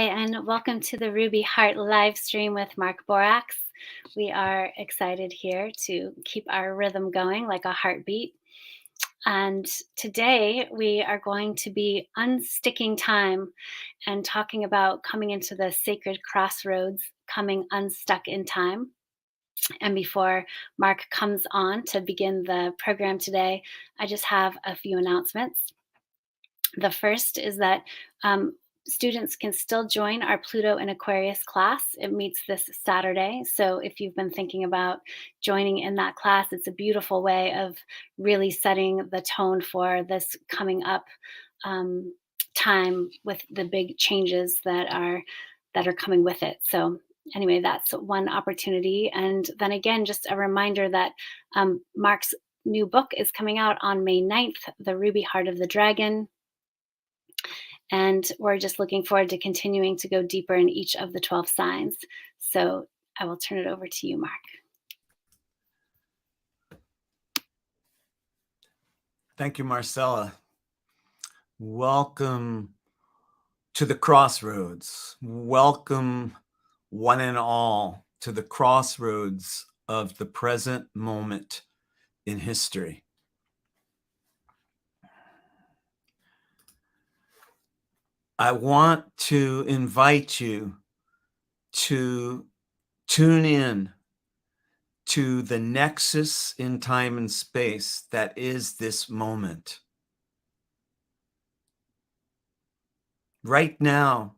and welcome to the Ruby Heart live stream with Mark Borax. We are excited here to keep our rhythm going like a heartbeat. And today we are going to be unsticking time and talking about coming into the sacred crossroads, coming unstuck in time. And before Mark comes on to begin the program today, I just have a few announcements. The first is that students can still join our Pluto and Aquarius class. It meets this Saturday. So if you've been thinking about joining in that class, it's a beautiful way of really setting the tone for this coming up time with the big changes that are coming with it. So anyway, that's one opportunity. And then again, just a reminder that Mark's new book is coming out on May 9th, The Ruby Heart of the Dragon. And we're just looking forward to continuing to go deeper in each of the 12 signs. So I will turn it over to you, Mark. Thank you, Marcella. Welcome to the Crossroads. Welcome, one and all, to the crossroads of the present moment in history. I want to invite you to tune in to the nexus in time and space that is this moment. Right now,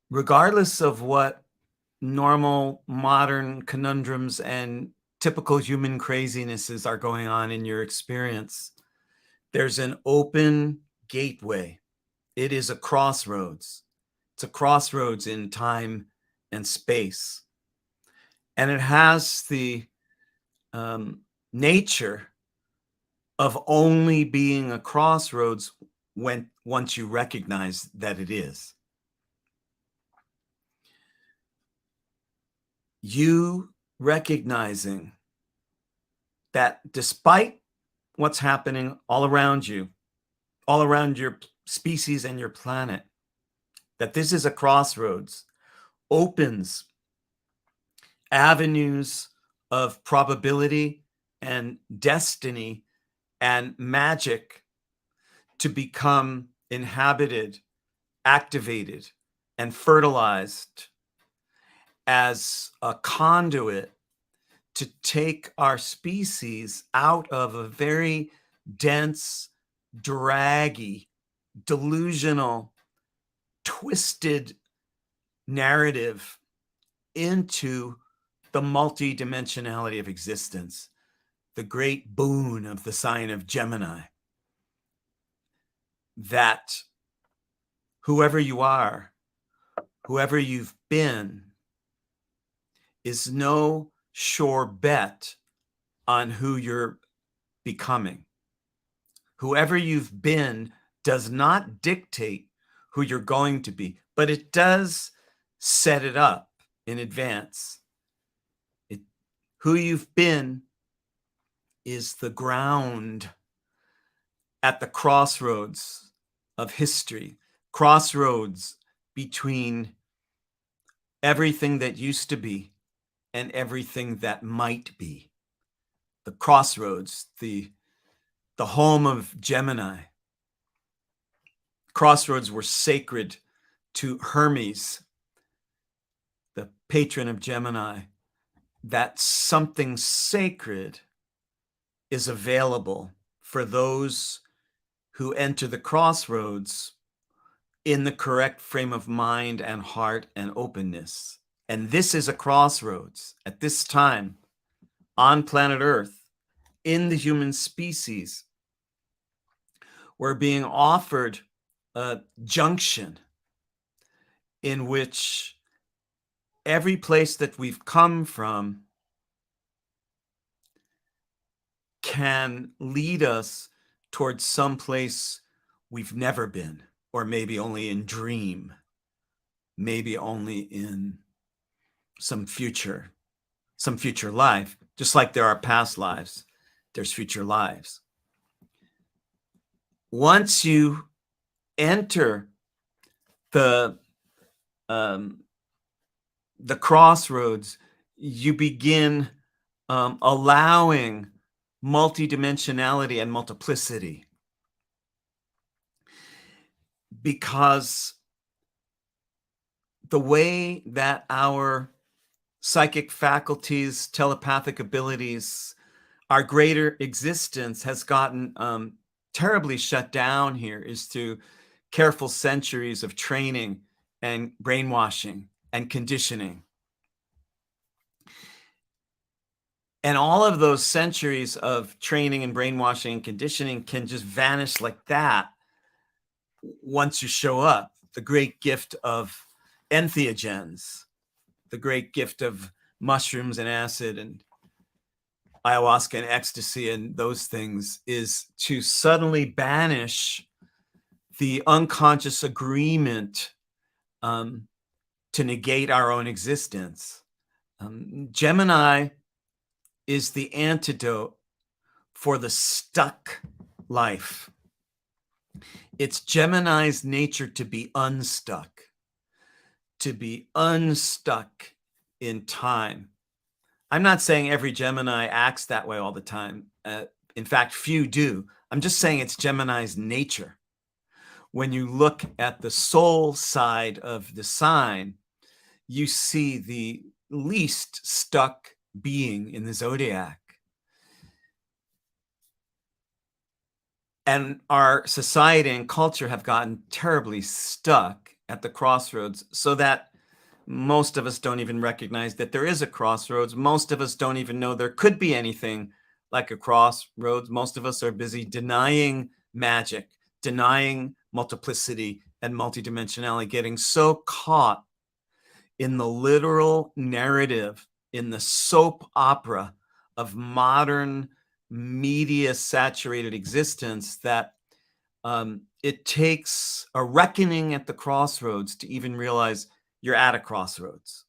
regardless of what normal modern conundrums and typical human crazinesses are going on in your experience, there's an open gateway. It is a crossroads. It's a crossroads in time and space. And it has the nature of only being a crossroads once you recognize that it is. You recognizing that despite what's happening all around you, all around your species and your planet, that this is a crossroads, opens avenues of probability and destiny and magic to become inhabited, activated, and fertilized as a conduit to take our species out of a very dense, draggy, delusional, twisted narrative into the multidimensionality of existence, the great boon of the sign of Gemini, that whoever you are, whoever you've been, is no sure bet on who you're becoming. Whoever you've been does not dictate who you're going to be, but it does set it up in advance. Who you've been is the ground at the crossroads of history, crossroads between everything that used to be and everything that might be. The crossroads, the home of Gemini. Crossroads were sacred to Hermes, the patron of Gemini. That something sacred is available for those who enter the crossroads in the correct frame of mind and heart and openness. And this is a crossroads at this time on planet Earth, in the human species. We're being offered a junction in which every place that we've come from can lead us towards some place we've never been, or maybe only in dream, maybe only in some future life. Just like there are past lives, there's future lives. Once you enter the um, the crossroads, you begin allowing multidimensionality and multiplicity, because the way that our psychic faculties, telepathic abilities, our greater existence has gotten terribly shut down here is through careful centuries of training and brainwashing and conditioning. And all of those centuries of training and brainwashing and conditioning can just vanish like that once you show up. The great gift of entheogens, the great gift of mushrooms and acid and ayahuasca and ecstasy and those things, is to suddenly banish the unconscious agreement to negate our own existence. Gemini is the antidote for the stuck life. It's Gemini's nature to be unstuck in time. I'm not saying every Gemini acts that way all the time. In fact, few do. I'm just saying it's Gemini's nature. When you look at the soul side of the sign, you see the least stuck being in the zodiac. And our society and culture have gotten terribly stuck at the crossroads, so that most of us don't even recognize that there is a crossroads. Most of us don't even know there could be anything like a crossroads. Most of us are busy denying magic, denying multiplicity and multidimensionality, getting so caught in the literal narrative, in the soap opera of modern media saturated existence, that it takes a reckoning at the crossroads to even realize you're at a crossroads.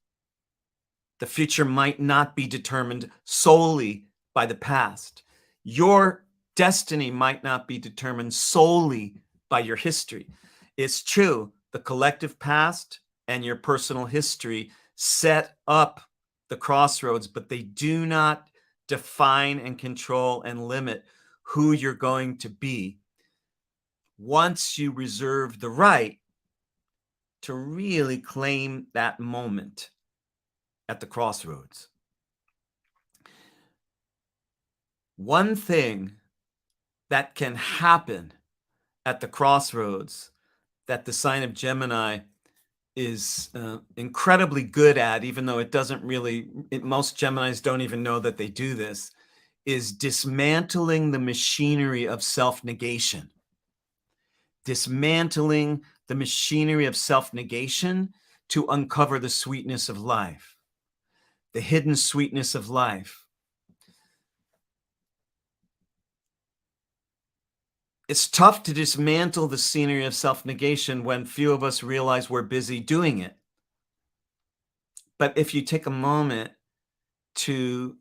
The future might not be determined solely by the past. Your destiny might not be determined solely by your history. It's true, the collective past and your personal history set up the crossroads, but they do not define and control and limit who you're going to be once you reserve the right to really claim that moment at the crossroads. One thing that can happen at the crossroads that the sign of Gemini is incredibly good at, even though it doesn't really, most Geminis don't even know that they do this, is dismantling the machinery of self-negation. Dismantling the machinery of self-negation to uncover the sweetness of life, the hidden sweetness of life. It's tough to dismantle the scenery of self-negation when few of us realize we're busy doing it. But if you take a moment to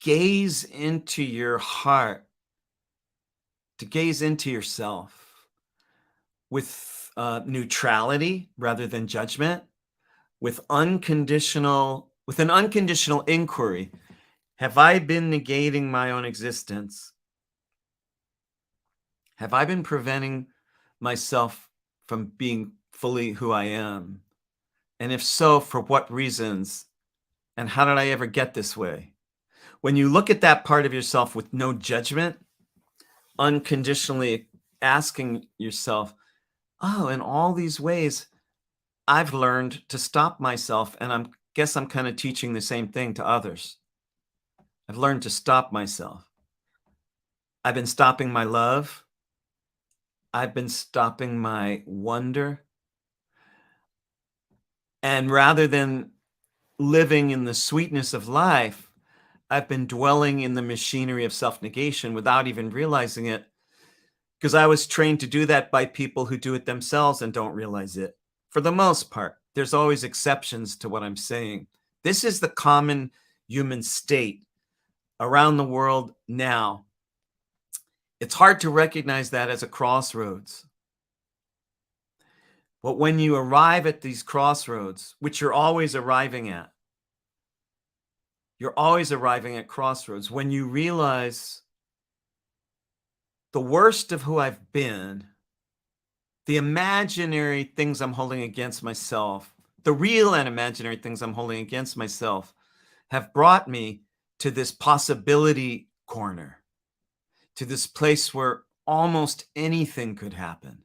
gaze into your heart, to gaze into yourself with neutrality rather than judgment, with an unconditional inquiry, have I been negating my own existence? Have I been preventing myself from being fully who I am? And if so, for what reasons? And how did I ever get this way? When you look at that part of yourself with no judgment, unconditionally asking yourself, oh, in all these ways, I've learned to stop myself, and I guess I'm kind of teaching the same thing to others. I've learned to stop myself. I've been stopping my love. I've been stopping my wonder. And rather than living in the sweetness of life, I've been dwelling in the machinery of self-negation without even realizing it, because I was trained to do that by people who do it themselves and don't realize it. For the most part, there's always exceptions to what I'm saying. This is the common human state around the world now. It's hard to recognize that as a crossroads. But when you arrive at these crossroads, which you're always arriving at, you're always arriving at crossroads. When you realize the worst of who I've been, the imaginary things I'm holding against myself, the real and imaginary things I'm holding against myself have brought me to this possibility corner, to this place where almost anything could happen.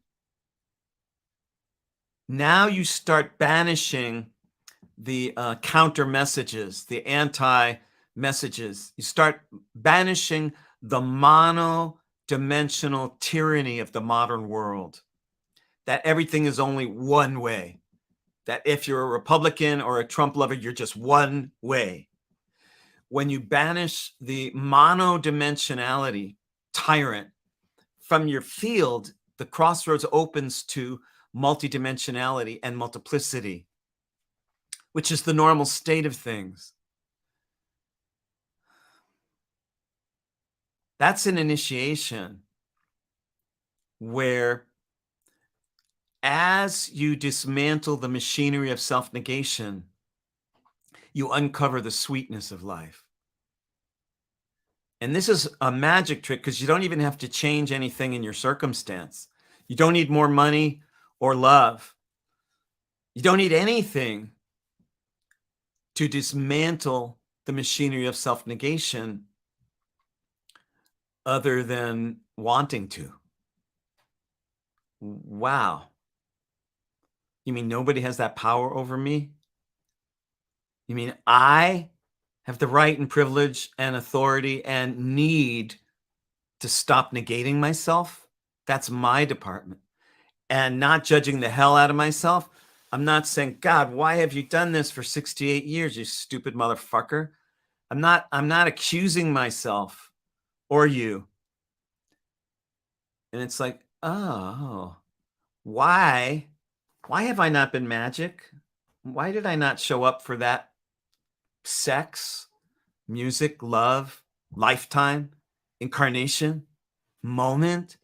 Now you start banishing the counter messages, the anti messages. You start banishing the mono-dimensional tyranny of the modern world, that everything is only one way, that if you're a Republican or a Trump lover, you're just one way. When you banish the mono-dimensionality tyrant from your field, the crossroads opens to multidimensionality and multiplicity, which is the normal state of things. That's an initiation where, as you dismantle the machinery of self-negation, you uncover the sweetness of life. And this is a magic trick because you don't even have to change anything in your circumstance. You don't need more money or love. You don't need anything to dismantle the machinery of self-negation other than wanting to. Wow. You mean nobody has that power over me? You mean I have the right and privilege and authority and need to stop negating myself? That's my department. And not judging the hell out of myself. I'm not saying, God, why have you done this for 68 years, you stupid motherfucker? I'm not accusing myself or you. And it's like, oh, why have I not been magic? Why did I not show up for that sex, music, love, lifetime, incarnation, moment?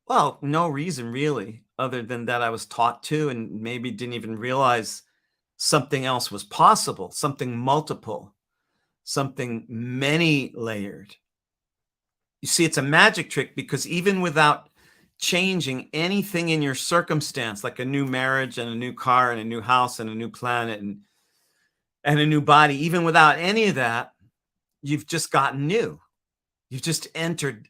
Well, no reason really, other than that I was taught to and maybe didn't even realize something else was possible, something multiple, something many layered. You see, it's a magic trick because even without changing anything in your circumstance, like a new marriage and a new car and a new house and a new planet and a new body, even without any of that, you've just gotten new. You've just entered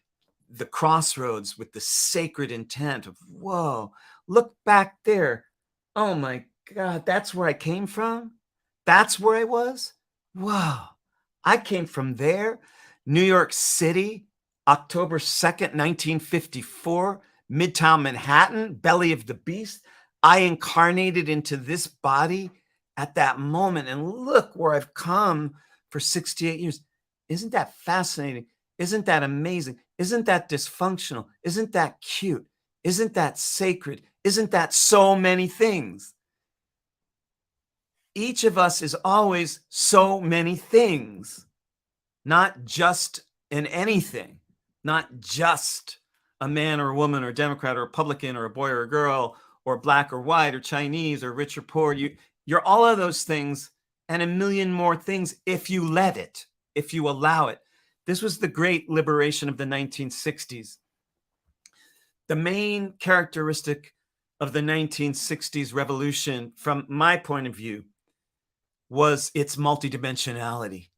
the crossroads with the sacred intent of, whoa, look back there. Oh my God, that's where I came from? That's where I was? Whoa, I came from there. New York City, October 2nd, 1954, Midtown Manhattan, belly of the beast. I incarnated into this body at that moment. And look where I've come for 68 years. Isn't that fascinating? Isn't that amazing? Isn't that dysfunctional? Isn't that cute? Isn't that sacred? Isn't that so many things? Each of us is always so many things, not just in anything, not just a man or a woman or a Democrat or a Republican or a boy or a girl or black or white or Chinese or rich or poor. You're all of those things and a million more things if you let it, if you allow it. This was the great liberation of the 1960s. The main characteristic of the 1960s revolution, from my point of view, was its multidimensionality.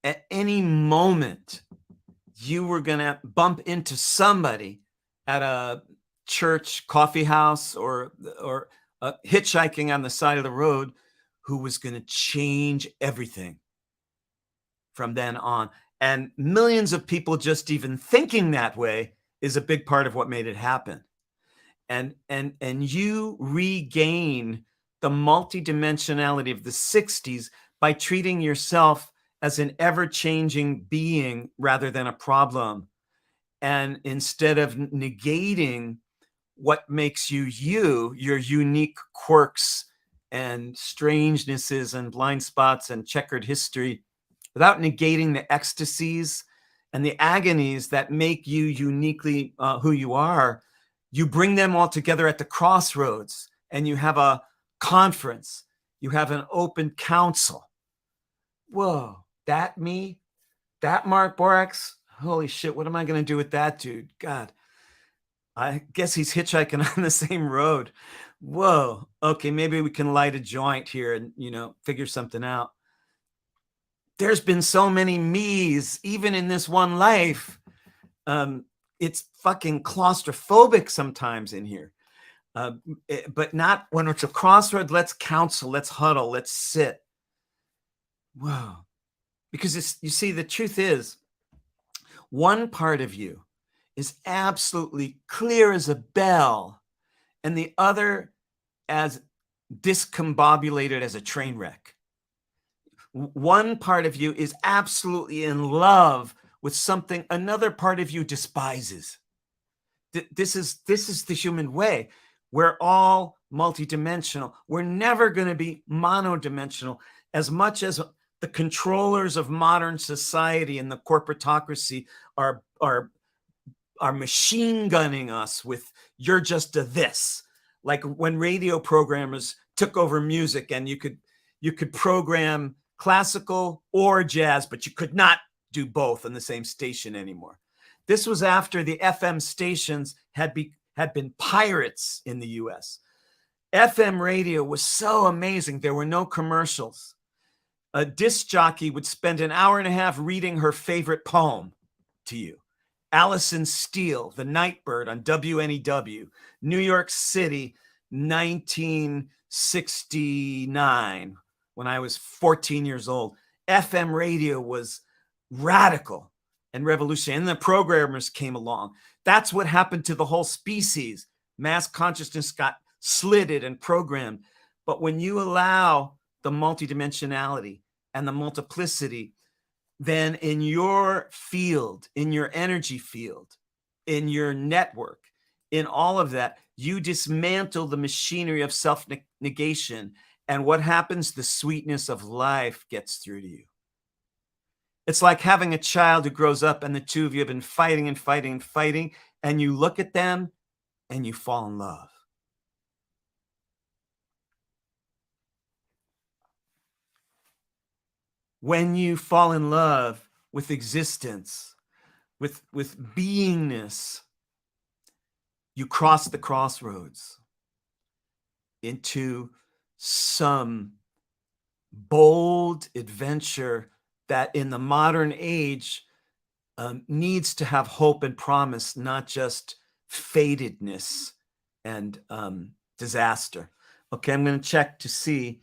At any moment, you were going to bump into somebody at a church coffee house or hitchhiking on the side of the road who was going to change everything from then on. And millions of people just even thinking that way is a big part of what made it happen. And you regain the multidimensionality of the 60s by treating yourself as an ever-changing being rather than a problem. And instead of negating what makes you, your unique quirks and strangenesses and blind spots and checkered history, without negating the ecstasies and the agonies that make you uniquely who you are, you bring them all together at the crossroads and you have a conference, you have an open council. Whoa, that me? That Mark Borax? Holy shit, what am I going to do with that dude? God, I guess he's hitchhiking on the same road. Whoa, okay, maybe we can light a joint here and, figure something out. There's been so many me's, even in this one life. It's fucking claustrophobic sometimes in here. But not when it's a crossroad. Let's counsel, let's huddle, let's sit. Whoa. Because you see, the truth is, one part of you is absolutely clear as a bell, and the other as discombobulated as a train wreck. One part of you is absolutely in love with something another part of you despises. This is the human way. We're all multidimensional. We're never going to be monodimensional. As much as the controllers of modern society and the corporatocracy are machine gunning us with, you're just a this. Like when radio programmers took over music, and you could program classical or jazz, but you could not do both on the same station anymore. This was after the FM stations had been pirates in the US. FM radio was so amazing. There were no commercials. A disc jockey would spend an hour and a half reading her favorite poem to you. Alison Steele, The Nightbird on WNEW, New York City, 1969, when I was 14 years old. FM radio was radical and revolutionary, and the programmers came along. That's what happened to the whole species. Mass consciousness got slitted and programmed. But when you allow the multidimensionality and the multiplicity, then in your field, in your energy field, in your network, in all of that, you dismantle the machinery of self-negation. And what happens? The sweetness of life gets through to you. It's like having a child who grows up, and the two of you have been fighting and fighting and fighting, and you look at them and you fall in love. When you fall in love with existence, with beingness, you cross the crossroads into some bold adventure that in the modern age needs to have hope and promise, not just fatedness and disaster. Okay, I'm going to check to see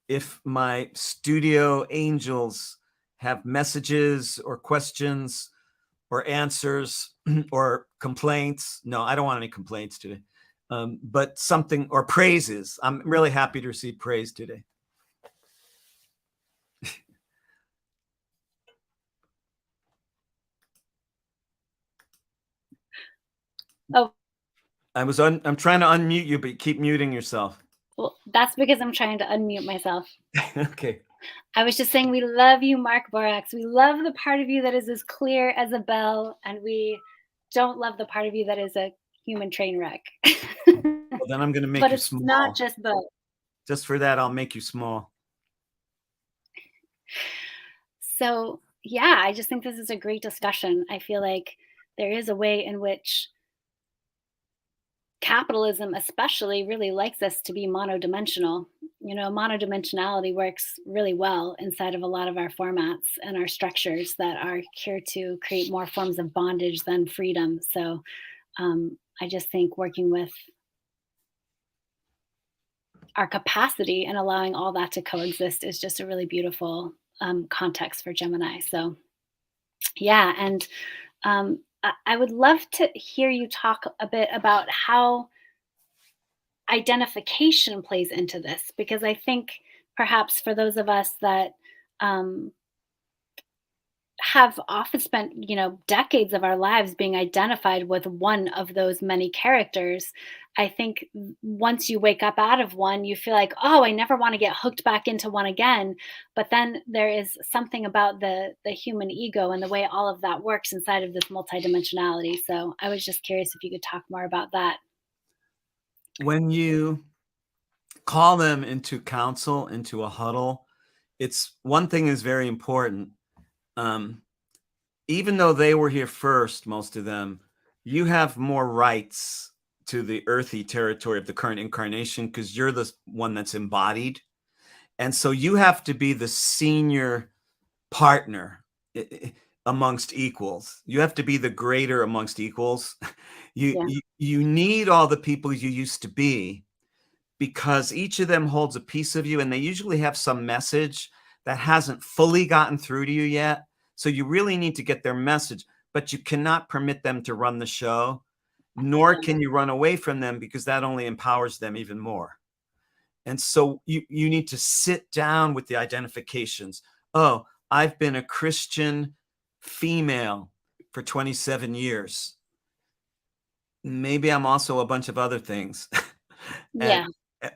if my studio angels have messages or questions or answers or complaints. No, I don't want any complaints today, but something, or praises. I'm really happy to receive praise today. Oh, I'm trying to unmute you, but you keep muting yourself. well, that's because I'm trying to unmute myself. Okay. I was just saying, we love you, Mark Borax. We love the part of you that is as clear as a bell, and we don't love the part of you that is a human train wreck. Well, then I'm going to make but you it's small. not just both. Just for that, I'll make you small. So, yeah, I just think this is a great discussion. I feel like there is a way in which capitalism especially really likes us to be monodimensional. Monodimensionality works really well inside of a lot of our formats and our structures that are here to create more forms of bondage than freedom. So I just think working with our capacity and allowing all that to coexist is just a really beautiful context for Gemini. So yeah, and I would love to hear you talk a bit about how identification plays into this, because I think perhaps for those of us that um, have often spent decades of our lives being identified with one of those many characters, I think once you wake up out of one, you feel like, oh, I never want to get hooked back into one again. But then there is something about the human ego and the way all of that works inside of this multidimensionality. So I was just curious if you could talk more about that. When you call them into council, into a huddle. It's one thing is very important. Even though they were here first, most of them, you have more rights to the earthy territory of the current incarnation because you're the one that's embodied. And so you have to be the senior partner amongst equals. You have to be the greater amongst equals. Yeah. You need all the people you used to be, because each of them holds a piece of you, and they usually have some message that hasn't fully gotten through to you yet. So you really need to get their message, but you cannot permit them to run the show, nor Yeah. can you run away from them, because that only empowers them even more. And so you need to sit down with the identifications. Oh, I've been a Christian female for 27 years. Maybe I'm also a bunch of other things. and Yeah.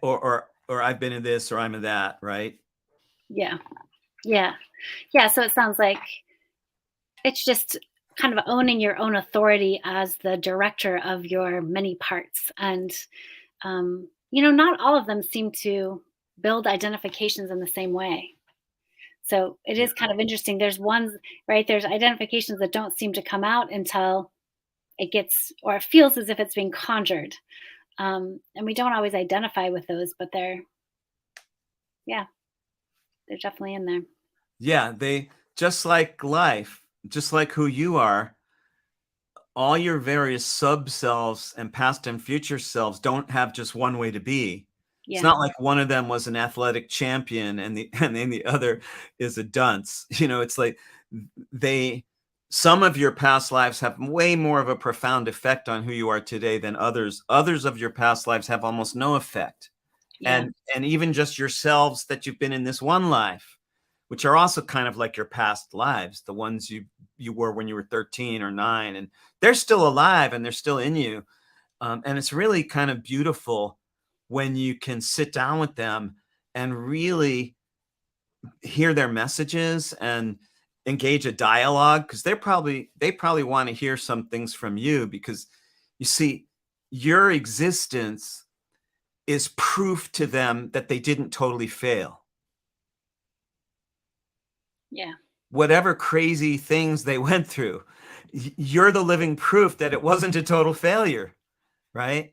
or I've been in this, or I'm in that, right? Yeah. Yeah. Yeah. So it sounds like it's just kind of owning your own authority as the director of your many parts. And, not all of them seem to build identifications in the same way. So it Yeah. is kind of interesting. There's ones, right? There's identifications that don't seem to come out until it gets, or it feels as if it's being conjured. And we don't always identify with those, but yeah, they're definitely in there. Yeah, they just like life, just like who you are, all your various sub selves and past and future selves don't have just one way to be. It's Yeah. not like one of them was an athletic champion and the and then the other is a dunce. It's like they some of your past lives have way more of a profound effect on who you are today than others. Others of your past lives have almost no effect. Yeah. And even just yourselves that you've been in this one life, which are also kind of like your past lives, the ones you were when you were 13 or 9, and they're still alive and they're still in you. And it's really kind of beautiful when you can sit down with them and really hear their messages and engage a dialogue, because they probably want to hear some things from you, because you see, your existence is proof to them that they didn't totally fail. Yeah. Whatever crazy things they went through, you're the living proof that it wasn't a total failure, right?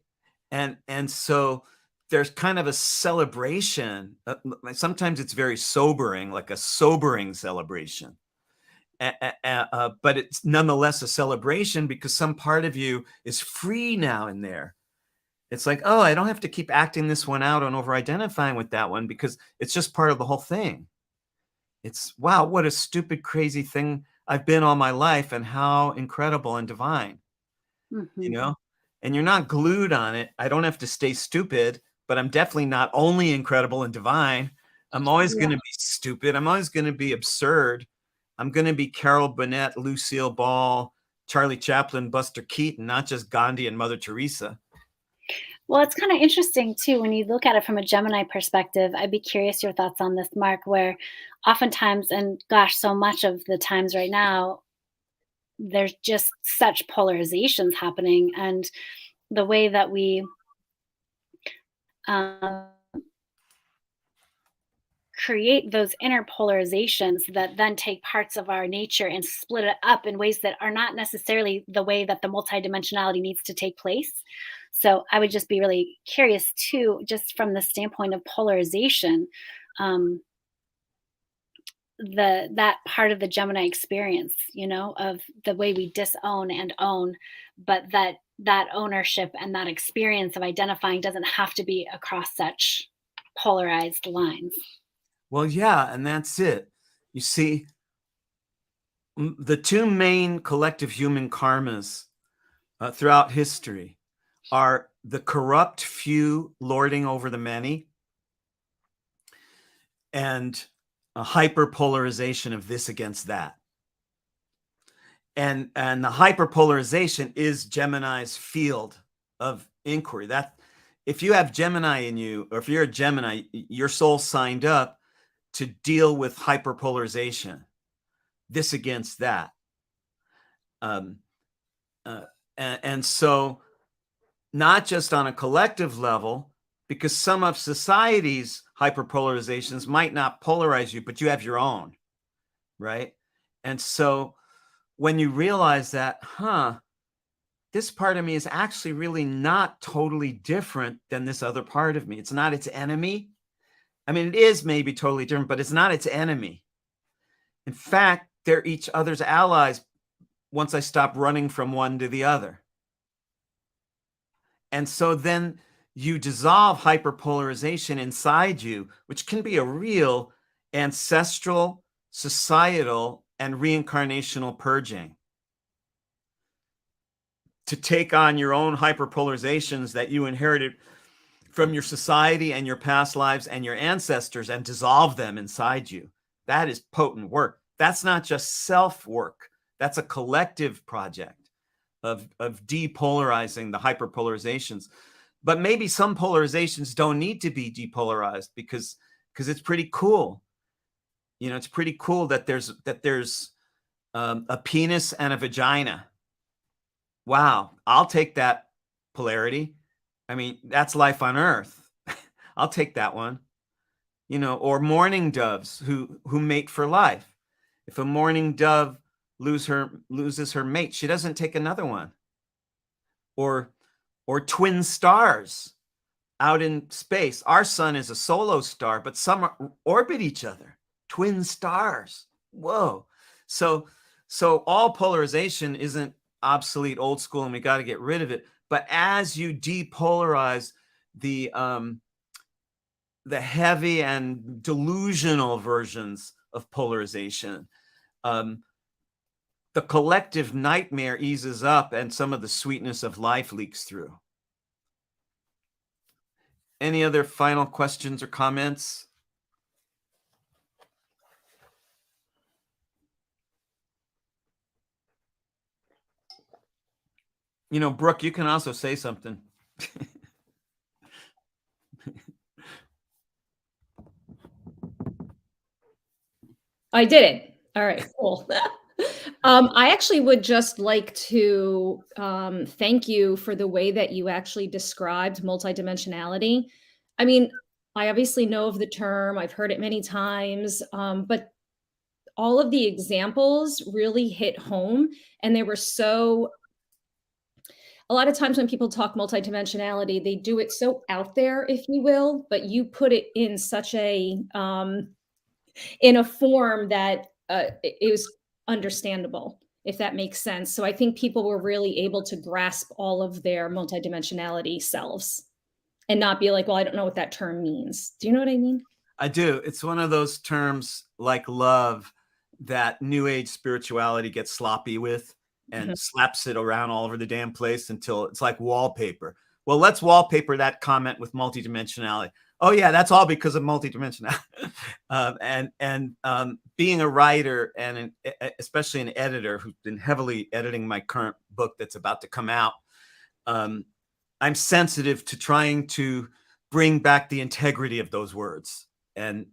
And so there's kind of a celebration. Sometimes it's very sobering, like a sobering celebration. But it's nonetheless a celebration, because some part of you is free now in there. It's like, oh, I don't have to keep acting this one out and over identifying with that one, because it's just part of the whole thing. It's, wow, what a stupid, crazy thing I've been all my life, and how incredible and divine, you Hmm. know? And you're not glued on it. I don't have to stay stupid, but I'm definitely not only incredible and divine. I'm always Yeah. going to be stupid. I'm always going to be absurd. I'm going to be Carol Burnett, Lucille Ball, Charlie Chaplin, Buster Keaton, not just Gandhi and Mother Teresa. Well, it's kind of interesting too when you look at it from a Gemini perspective. I'd be curious your thoughts on this, Mark, where oftentimes, and gosh, so much of the times right now, there's just such polarizations happening. And the way that we um, create those inner polarizations that then take parts of our nature and split it up in ways that are not necessarily the way that the multidimensionality needs to take place. So I would just be really curious too, just from the standpoint of polarization, um, that part of the Gemini experience, of the way we disown and own, but that ownership and that experience of identifying doesn't have to be across such polarized lines. Well, yeah, and that's it. You see, the two main collective human karmas throughout history are the corrupt few lording over the many, and a hyperpolarization of this against that. And the hyperpolarization is Gemini's field of inquiry. That, if you have Gemini in you, or if you're a Gemini, your soul signed up to deal with hyperpolarization, this against that. Um, and so, not just on a collective level, because some of society's hyperpolarizations might not polarize you, but you have your own, right? And so when you realize that, this part of me is actually really not totally different than this other part of me. It's not its enemy. I mean, it is maybe totally different, but it's not its enemy. In fact, they're each other's allies once I stop running from one to the other. And so then you dissolve hyperpolarization inside you, which can be a real ancestral, societal, and reincarnational purging. To take on your own hyperpolarizations that you inherited from your society and your past lives and your ancestors and dissolve them inside you. That is potent work. That's not just self work. That's a collective project of depolarizing the hyperpolarizations. But maybe some polarizations don't need to be depolarized because it's pretty cool. You know, it's pretty cool that there's a penis and a vagina. Wow, I'll take that polarity. I mean, that's life on Earth. I'll take that one. You know, or mourning doves who mate for life. If a mourning dove loses her mate, she doesn't take another one. Or twin stars out in space. Our sun is a solo star, but some orbit each other. Twin stars. Whoa. So all polarization isn't obsolete, old school, and we got to get rid of it. But as you depolarize the heavy and delusional versions of polarization, the collective nightmare eases up and some of the sweetness of life leaks through. Any other final questions or comments? You know, Brooke, you can also say something. I did it. All right, cool. I actually would just like to thank you for the way that you actually described multidimensionality. I mean, I obviously know of the term, I've heard it many times, but all of the examples really hit home. And they were so, a lot of times when people talk multidimensionality, they do it so out there, if you will, but you put it in such a, in a form that it was understandable, if that makes sense. So I think people were really able to grasp all of their multidimensionality selves and not be like, well, I don't know what that term means. Do you know what I mean? I do. It's one of those terms like love that New Age spirituality gets sloppy with and slaps it around all over the damn place until it's like wallpaper. Well, let's wallpaper that comment with multidimensionality. Oh yeah, that's all because of multidimensionality. Being a writer and especially an editor who's been heavily editing my current book that's about to come out, I'm sensitive to trying to bring back the integrity of those words and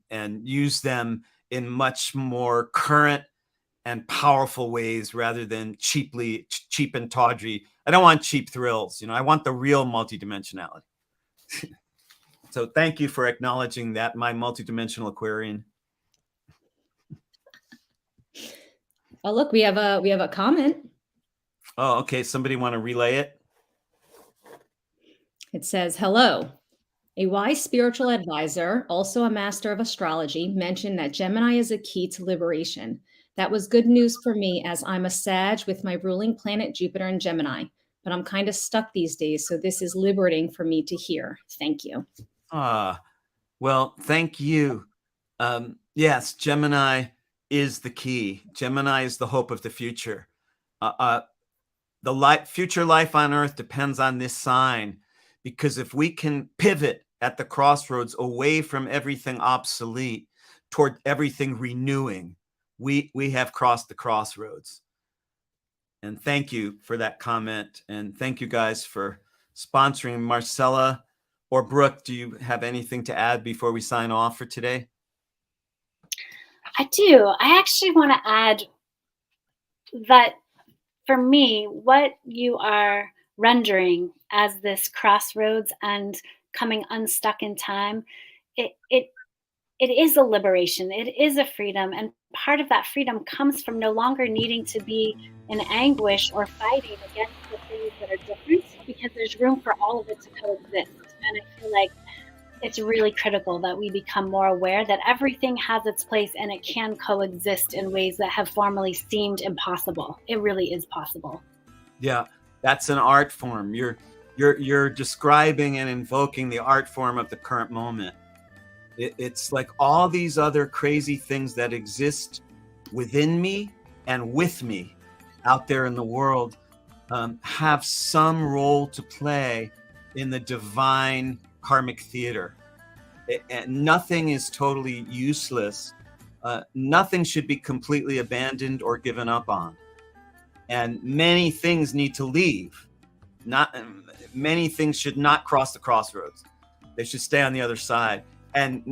use them in much more current and powerful ways rather than cheap and tawdry. I don't want cheap thrills. You know, I want the real multidimensionality. So thank you for acknowledging that, my multidimensional Aquarian. Oh, look, we have a comment. Oh, okay. Somebody want to relay it? It says, hello. A wise spiritual advisor, also a master of astrology, mentioned that Gemini is a key to liberation. That was good news for me as I'm a Sag with my ruling planet Jupiter in Gemini, but I'm kind of stuck these days, so this is liberating for me to hear. Thank you. Well, thank you. Yes, Gemini is the key. Gemini is the hope of the future. The future life on Earth depends on this sign, because if we can pivot at the crossroads away from everything obsolete toward everything renewing, we have crossed the crossroads. And thank you for that comment. And thank you guys for sponsoring. Marcella or Brooke, do you have anything to add before we sign off for today? I do. I actually want to add that for me, what you are rendering as this crossroads and becoming unstuck in time, it is a liberation. It is a freedom. And part of that freedom comes from no longer needing to be in anguish or fighting against the things that are different, because there's room for all of it to coexist. And I feel like it's really critical that we become more aware that everything has its place and it can coexist in ways that have formerly seemed impossible. It really is possible. Yeah, that's an art form. You're describing and invoking the art form of the current moment. It's like all these other crazy things that exist within me and with me out there in the world have some role to play in the divine karmic theater. And nothing is totally useless. Nothing should be completely abandoned or given up on. And many things need to leave. Many things should not cross the crossroads. They should stay on the other side. And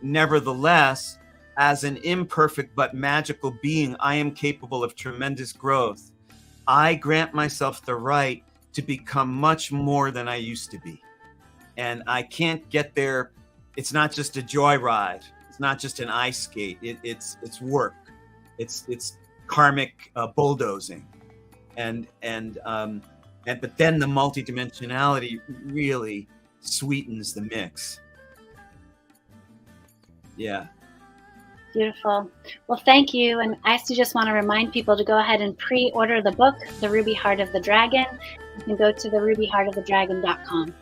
nevertheless, as an imperfect but magical being, I am capable of tremendous growth. I grant myself the right to become much more than I used to be. And I can't get there. It's not just a joyride. It's not just an ice skate. It's work. It's karmic bulldozing. But then the multidimensionality really sweetens the mix. Yeah. Beautiful. Well, thank you. And I also just want to remind people to go ahead and pre-order the book, The Ruby Heart of the Dragon. You can go to therubyheartofthedragon.com.